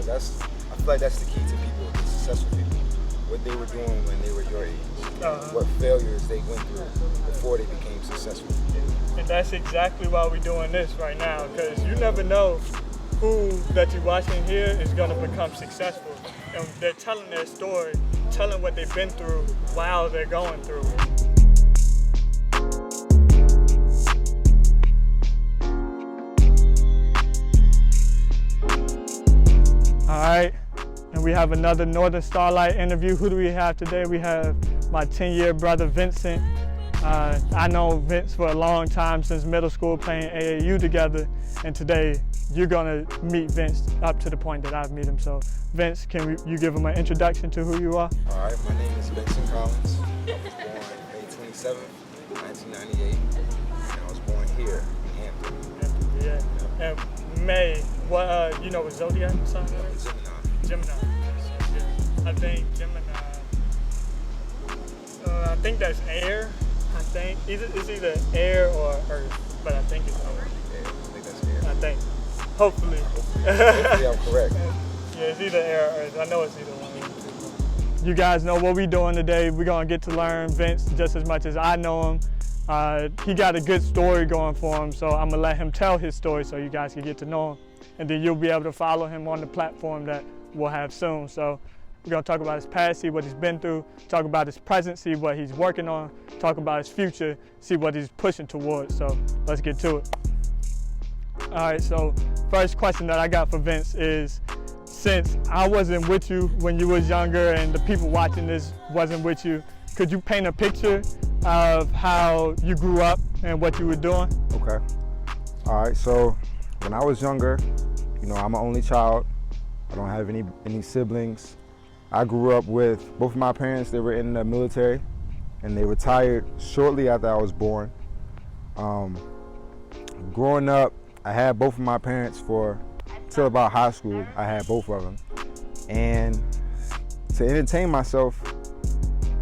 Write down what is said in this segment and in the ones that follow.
I feel like that's the key to people, the successful people. What they were doing when they were your age, what failures they went through before they became successful. And that's exactly why we're doing this right now, because you never know who that you're watching here is going to become successful. And they're telling their story, telling what they've been through while they're going through it. All right, and we have another Northern Starlight interview. Who do we have today? We have my 10-year brother, Vincent. I know Vince for a long time, since middle school, playing AAU together, and today you're gonna meet Vince up to the point that I've met him. So Vince, can you give him an introduction to who you are? All right, my name is Vincent Collins. I was born May 27th, 1998, and I was born here in Hampton. Yeah. And May, what, you know what zodiac sign that is? Gemini. Yeah. I think Gemini, I think that's air. I think it's either air or earth, but I think it's air. Yeah, I think that's air. I think. Hopefully. Hopefully I'm correct. Yeah, it's either air or earth. I know it's either one. You guys know what we're doing today. We're gonna get to learn Vince just as much as I know him. He got a good story going for him, so I'm gonna let him tell his story so you guys can get to know him. And then you'll be able to follow him on the platform that we'll have soon. So we're gonna talk about his past, see what he's been through, talk about his present, see what he's working on, talk about his future, see what he's pushing towards. So let's get to it. All right, so first question that I got for Vince is, since I wasn't with you when you was younger and the people watching this wasn't with you, could you paint a picture of how you grew up and what you were doing? Okay. All right, so when I was younger, you know, I'm an only child. I don't have any siblings. I grew up with both of my parents. They were in the military, and they retired shortly after I was born. Growing up, I had both of my parents till about high school. I had both of them. And to entertain myself,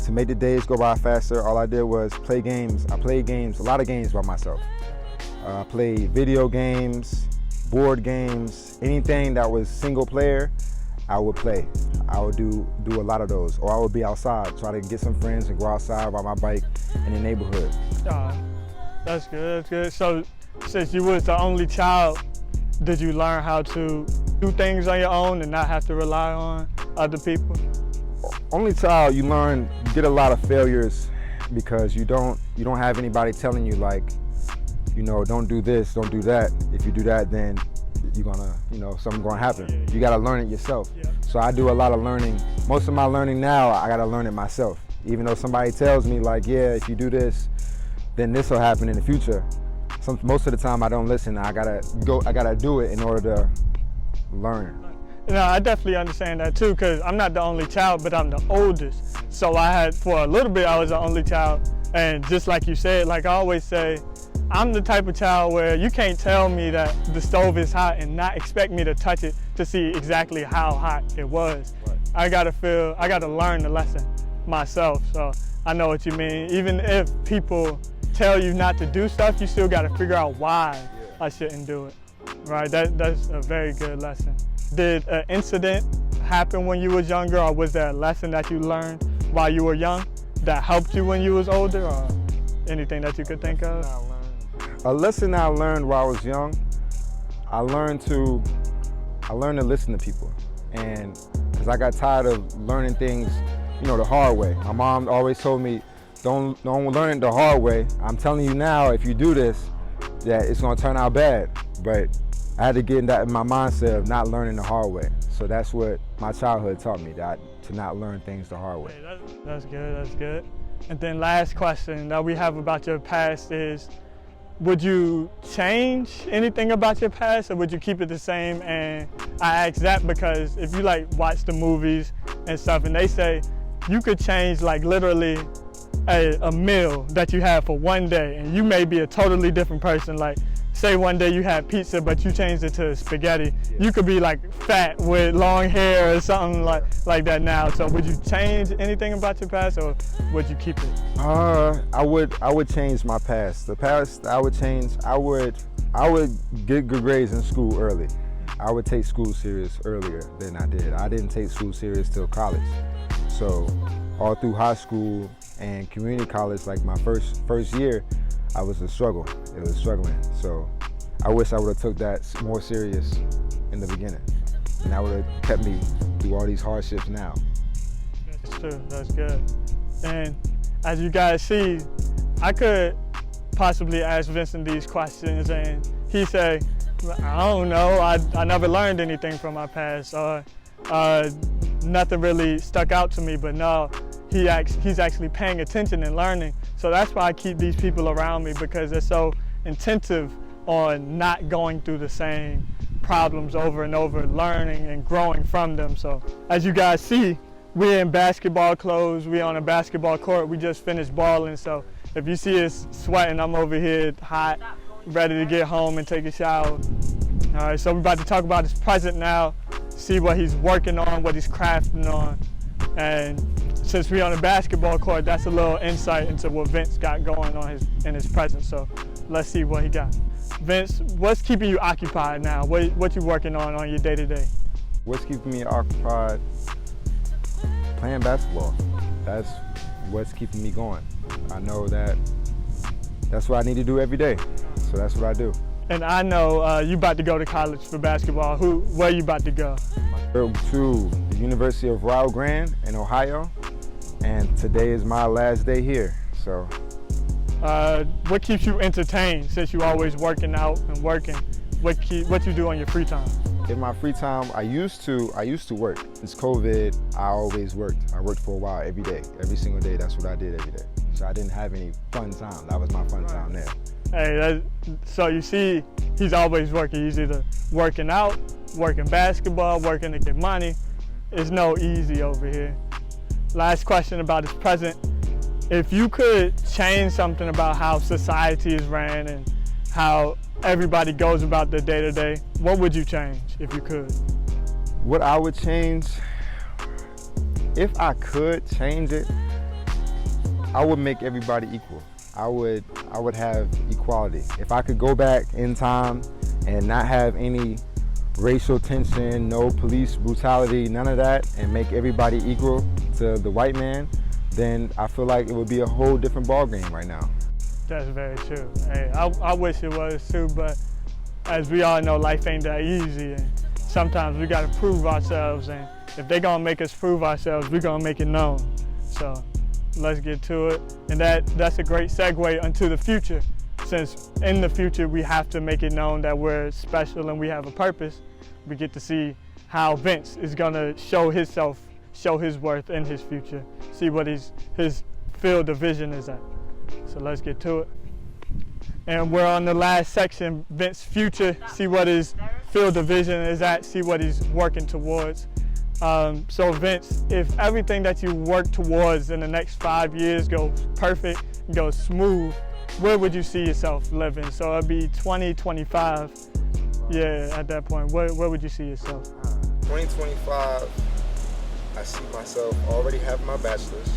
to make the days go by faster, all I did was play games. I played games, a lot of games by myself. I played video games, board games, anything that was single player, I would play. I would do a lot of those. Or I would be outside, try to get some friends and go outside ride my bike in the neighborhood. That's good, that's good. So since you was the only child, did you learn how to do things on your own and not have to rely on other people? Only child, you get a lot of failures because you don't have anybody telling you, like, you know, don't do this, don't do that. If you do that, then you're gonna, you know, something's gonna happen. You gotta learn it yourself. So I do a lot of learning. Most of my learning now, I gotta learn it myself. Even though somebody tells me, like, yeah, if you do this, then this will happen in the future. Most of the time I don't listen. I gotta do it in order to learn. You know, I definitely understand that too, because I'm not the only child, but I'm the oldest. So for a little bit, I was the only child. And just like you said, like I always say, I'm the type of child where you can't tell me that the stove is hot and not expect me to touch it to see exactly how hot it was. Right. I gotta learn the lesson myself. So I know what you mean. Even if people tell you not to do stuff, you still gotta figure out why I shouldn't do it. Right, that's a very good lesson. Did an incident happen when you was younger, or was there a lesson that you learned while you were young that helped you when you was older, or anything that you could think of? A lesson I learned while I was young, I learned to listen to people, and because I got tired of learning things, you know, the hard way. My mom always told me, don't learn it the hard way. I'm telling you now, if you do this, that it's gonna turn out bad. But I had to get in my mindset of not learning the hard way. So that's what my childhood taught me, to not learn things the hard way. That's good, that's good. And then last question that we have about your past is, would you change anything about your past, or would you keep it the same? And I ask that because if you like watch the movies and stuff, and they say you could change like literally a meal that you had for one day, and you may be a totally different person. Like, say one day you had pizza, but you changed it to spaghetti. You could be like fat with long hair or something like that now. So would you change anything about your past, or would you keep it? I would change my past. The past I would change. I would get good grades in school early. I would take school serious earlier than I did. I didn't take school serious till college. So all through high school and community college, like my first year, I was a struggle. It was struggling. So I wish I would have took that more serious in the beginning. And that would have kept me through all these hardships now. That's true, that's good. And as you guys see, I could possibly ask Vincent these questions and he say, I don't know, I never learned anything from my past, or nothing really stuck out to me, but no, he's actually paying attention and learning. So that's why I keep these people around me, because they're so attentive on not going through the same problems over and over, learning and growing from them. So as you guys see, we're in basketball clothes, we're on a basketball court, we just finished balling. So if you see us sweating, I'm over here hot, ready to get home and take a shower. All right, so we're about to talk about his present now, see what he's working on, what he's crafting on. And since we're on a basketball court, that's a little insight into what Vince got going on in his present. So let's see what he got. Vince, what's keeping you occupied now? What you working on your day-to-day? What's keeping me occupied? Playing basketball. That's what's keeping me going. I know that's what I need to do every day, so that's what I do. And I know you about to go to college for basketball. Where you about to go? To the University of Rio Grande in Ohio, and today is my last day here. So, what keeps you entertained since you always working out and working? What you do on your free time? In my free time, I used to work. Since COVID, I always worked. I worked for a while every day, every single day. That's what I did every day. So I didn't have any fun time. That was my fun time there. Hey, so you see, he's always working. He's either working out, working basketball, working to get money. It's no easy over here. Last question about his present. If you could change something about how society is ran and how everybody goes about their day-to-day, what would you change if you could? What I would change, if I could change it, I would make everybody equal. I would have equality. If I could go back in time and not have any racial tension, no police brutality, none of that, and make everybody equal to the white man, then I feel like it would be a whole different ball game right now. That's very true. Hey, I wish it was too, but as we all know, life ain't that easy, and sometimes we gotta prove ourselves, and if they gonna make us prove ourselves, we gonna make it known. So let's get to it. And that's a great segue into the future, since in the future we have to make it known that we're special and we have a purpose. We get to see how Vince is gonna show himself, show his worth in his future, see what his field of vision is at. So let's get to it. And we're on the last section, Vince's future, see what his field of vision is at, see what he's working towards. So Vince, if everything that you work towards in the next 5 years goes perfect, goes smooth, where would you see yourself living? So it'd be 2025. Yeah, at that point, where would you see yourself? 2025, I see myself already having my bachelor's.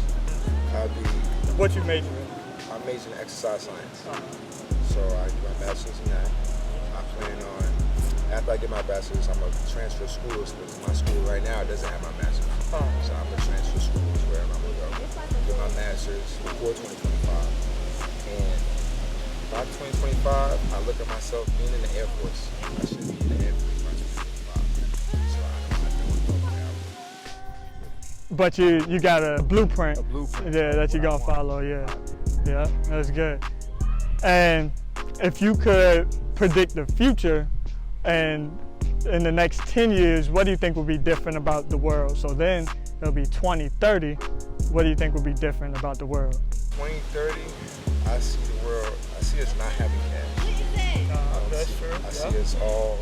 I'll be. What you major in? I major in exercise science. So I do my bachelor's in that. I plan on, after I get my bachelor's, I'm going to transfer schools, because my school right now doesn't have my bachelor's. So I'm going to transfer schools wherever I'm going to go. Get my master's before 2025. And by 2025, I look at myself being in the Air Force. I should be in the Air Force by 2025. So I know But you got a blueprint. A blueprint. Yeah, that you're going to follow, yeah. Yeah, that's good. And if you could predict the future, and in the next 10 years, what do you think will be different about the world? So then it'll be 2030. What do you think will be different about the world? 2030, I see the world, I see us not having cash. That's true. I see us all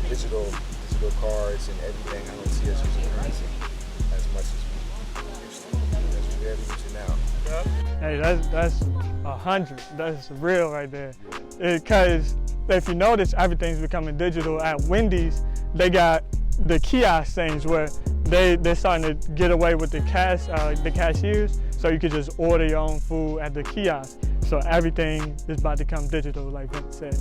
digital cards and everything. I don't see us using currency as much as we used to, as we barely use it now. Hey, that's 100. That's real right there. Because if you notice, everything's becoming digital. At Wendy's, they got the kiosk things where they're starting to get away with the cashiers, so you could just order your own food at the kiosk. So everything is about to come digital, like Vince said.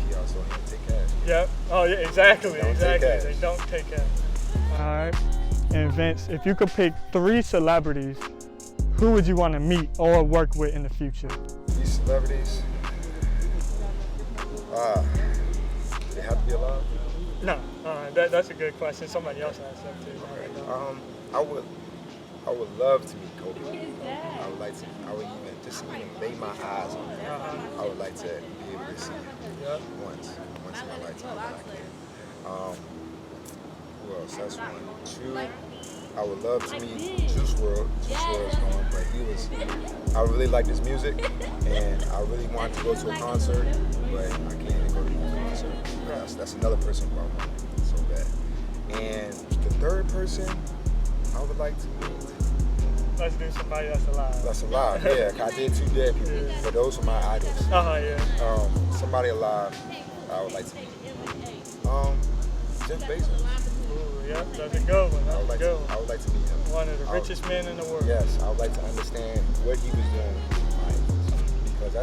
Kiosk don't even take cash. Yep. Oh yeah, exactly. They don't take Exactly. cash. They don't take cash. All right. And Vince, if you could pick 3 celebrities, who would you want to meet or work with in the future? These celebrities, they have to be alive. No, that's a good question. Somebody else asked that too. I would love to meet Kobe. I would even lay my eyes on him. I would like to be able to see him once in my lifetime when I can. Who else? That's 1. 2, I would love to meet Juice WRLD. Juice WRLD's gone, but I really liked his music, and I really wanted to go to a concert, but I can't even go to a concert. That's another person who I want so bad. And the 3rd person I would like to meet. Let's do somebody that's alive. That's alive, yeah. 'Cause I did 2 dead people, but those are my idols. Yeah. Somebody alive I would like to meet. Jeff Bezos. Ooh, yeah, that's a good one. I would like to meet him. One of the richest men in the world. Yes, I would like to understand what he was doing with minds, because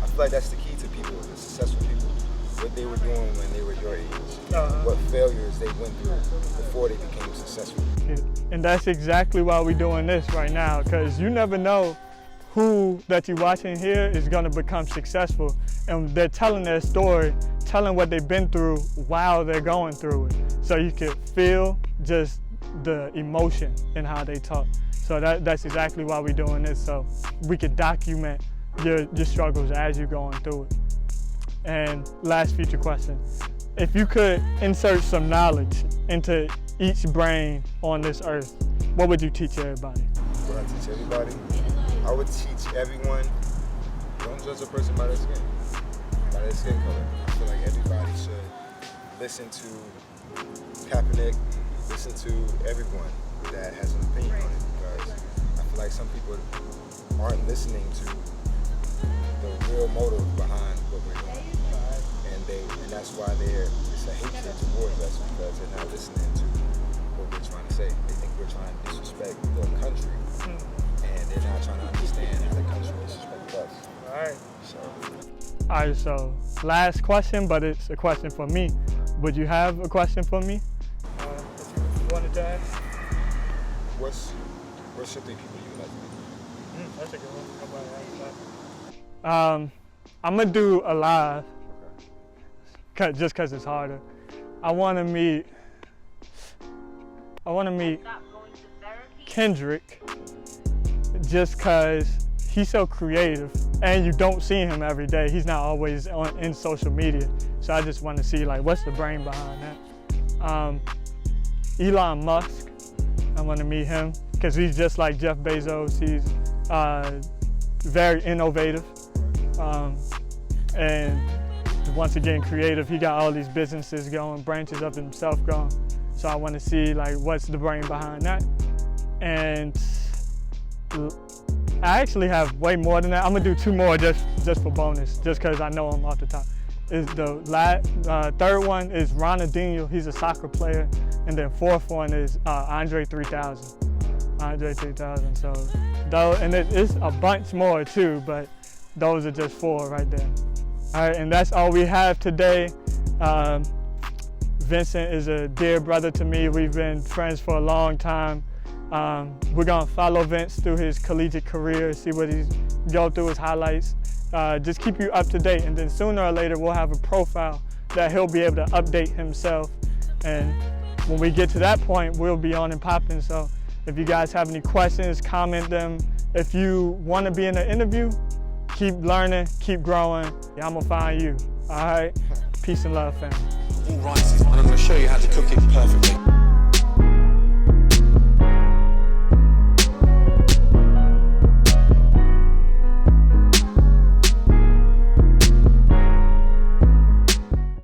I feel like that's the key to people, the successful people, what they were doing when they were your age, what failures they went through before they became successful. And that's exactly why we're doing this right now, because you never know who that you're watching here is going to become successful, and they're telling their story, telling what they've been through while they're going through it, so you can feel just the emotion in how they talk. So that's exactly why we're doing this, so we can document your struggles as you're going through it. And last future question, if you could insert some knowledge into each brain on this earth, what would you teach everybody? What I teach everybody? I would teach everyone, don't judge a person by their skin color. I feel like everybody should listen to Kaepernick, listen to everyone that has an opinion on it, because I feel like some people aren't listening to the real motive behind what we're doing. And that's why it's a hatred towards us, because they're not listening to what we're trying to say. They think we're trying to disrespect the country, and they're not trying to understand how the country disrespects us. All right, so last question, but it's a question for me. Would you have a question for me? That you wanted to ask? What's your 3 people you would like to meet? That's a good one. Nobody asked that. I'm gonna do alive, just cause it's harder. I wanna meet Kendrick, just cause he's so creative, and you don't see him every day. He's not always in social media, so I just want to see what's the brain behind that. Elon Musk, I want to meet him because he's just like Jeff Bezos. He's very innovative, and once again creative. He got all these businesses going, branches of himself going. So I want to see what's the brain behind that. And I actually have way more than that. I'm gonna do 2 more just for bonus, just because I know them off the top. The 3rd one is Ronaldinho. He's a soccer player, and then 4th one is Andre 3000. Andre 3000. So those, and it's a bunch more too, but those are just 4 right there. All right, and that's all we have today. Vincent is a dear brother to me. We've been friends for a long time. We're gonna follow Vince through his collegiate career, see what he's go through his highlights. Just keep you up to date, and then sooner or later we'll have a profile that he'll be able to update himself. And when we get to that point, we'll be on and popping. So if you guys have any questions, comment them. If you want to be in an interview, keep learning, keep growing. I'm gonna find you. All right, peace and love, family. All rices, and I'm going to show you how to cook it perfectly.